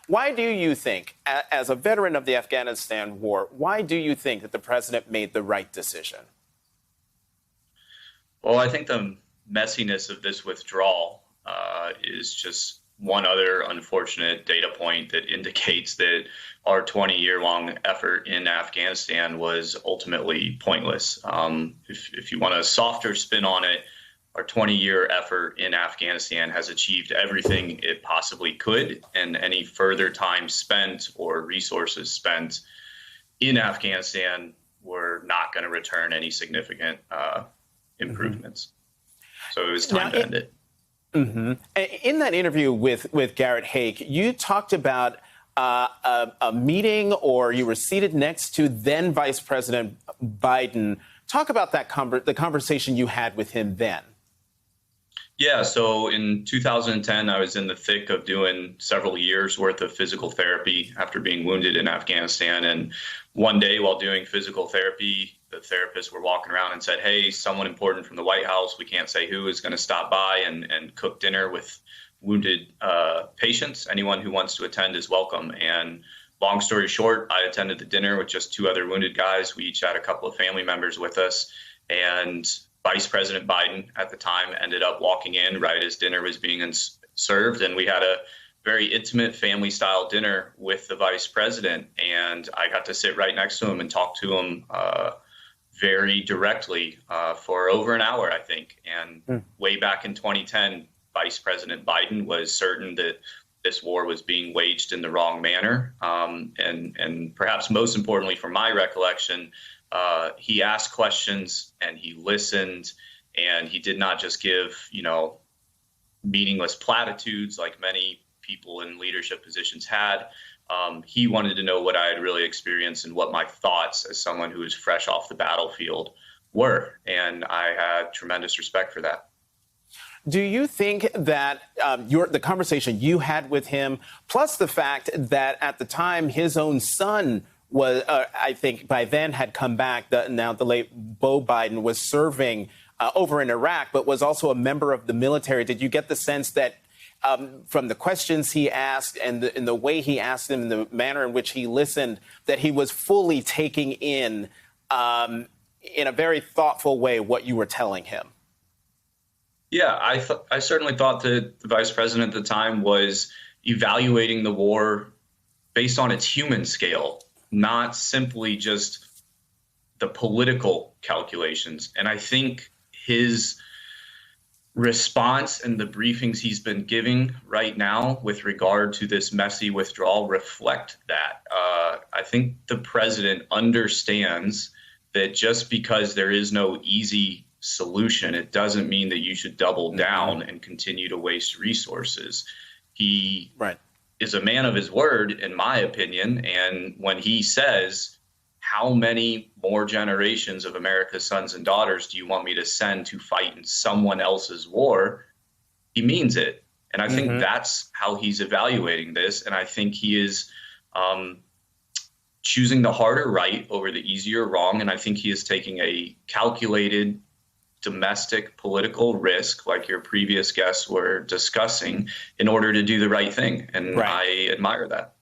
Why do you think, as a veteran of the Afghanistan war, why do you think that the president made the right decision? Well, I think the messiness of this withdrawal is just one other unfortunate data point that indicates that our 20-year-long effort in Afghanistan was ultimately pointless. If you want a softer spin on it, our 20-year effort in Afghanistan has achieved everything it possibly could, and any further time spent or resources spent in Afghanistan were not going to return any significant improvements. So it was time to end it. In that interview with Garrett Haake, you talked about a meeting, or you were seated next to then Vice President Biden. Talk about that the conversation you had with him then. Yeah, so in 2010, I was in the thick of doing several years worth of physical therapy after being wounded in Afghanistan. And one day while doing physical therapy, the therapists were walking around and said, "Hey, someone important from the White House, we can't say who, is going to stop by and cook dinner with wounded patients. Anyone who wants to attend is welcome." And long story short, I attended the dinner with just two other wounded guys. We each had a couple of family members with us. And Vice President Biden at the time ended up walking in right as dinner was being served. And we had a very intimate family style dinner with the vice president. And I got to sit right next to him and talk to him very directly for over an hour, I think. And way back in 2010, Vice President Biden was certain that this war was being waged in the wrong manner. And perhaps most importantly, from my recollection, he asked questions and he listened, and he did not just give, meaningless platitudes like many people in leadership positions had. He wanted to know what I had really experienced and what my thoughts as someone who was fresh off the battlefield were. And I had tremendous respect for that. Do you think that the conversation you had with him, plus the fact that at the time his own son was, I think by then had come back, now the late Beau Biden was serving over in Iraq, but was also a member of the military. Did you get the sense that from the questions he asked and the way he asked them, the manner in which he listened, that he was fully taking in a very thoughtful way what you were telling him? Yeah, I certainly thought that the vice president at the time was evaluating the war based on its human scale, not simply just the political calculations. And I think his response and the briefings he's been giving right now with regard to this messy withdrawal reflect that. I think the president understands that just because there is no easy solution, it doesn't mean that you should double down and continue to waste resources. He is a man of his word, in my opinion. And when he says, "How many more generations of America's sons and daughters do you want me to send to fight in someone else's war?" he means it. And I think that's how he's evaluating this. And I think he is choosing the harder right over the easier wrong. And I think he is taking a calculated domestic political risk, like your previous guests were discussing, in order to do the right thing. And I admire that.